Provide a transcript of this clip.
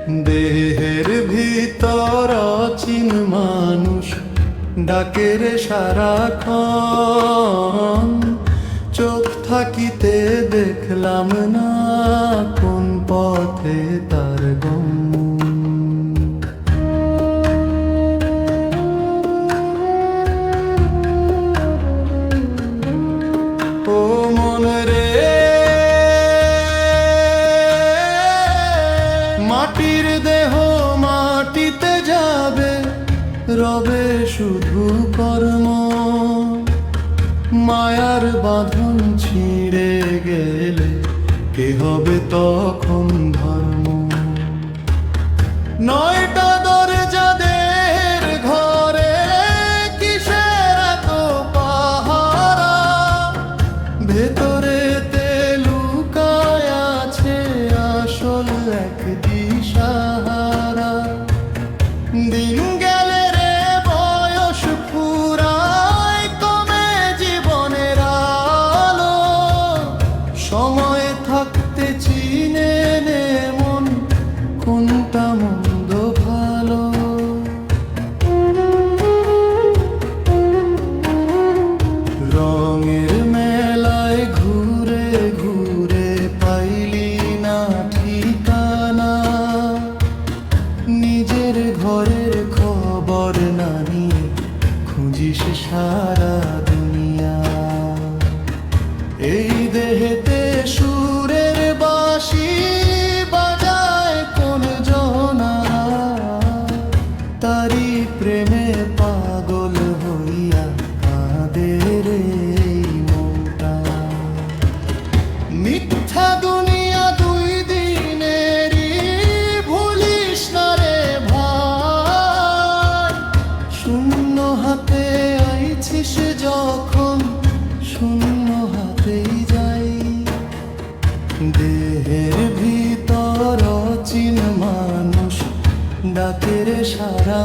দেহের ভিতর অচিন মানুষ ডাকে রে সারাক্ষণ। চোখ থাকিতে দেখলাম না কোন পথে তার গমন। ও মন রে, মাটির দেহ মাটিতে যাবে, রবে শুধু কর্ম। মায়ার বাঁধন ছিঁড়ে গেলে কে হবে তখন ধর্ম? নয়টা দরজাদের ঘরে কিসের এত পাহারা? ভেতরে লুকায় আছে আসল এক দিশাহারা। দিন গেলে রে বয়স ফুরায়, কমে জীবনের আলো। সময় থাকতে চিনে নে মন কোনটা মন্দ ভালো। রঙের মেলায় ঘুরে ঘুরে পাইলি না ঠিকানা। নিজের ঘরের খবর না নিয়ে খুঁজিস সারা দুনিয়া। এই দেহেতে সুরের বাঁশি বাজায় কোন জনা, তারি প্রেমে পাগল হইয়া কাঁদে রে এই মনটা। মিথ্যা দুনিয়া দুই দিনেরই, ভুলিস না রে ভাই। শূন্য হাতে আইছিস যখন, শূন্য হাতেই যাই। দেহের ভিতর অচিন মানুষ ডাকে রে সারা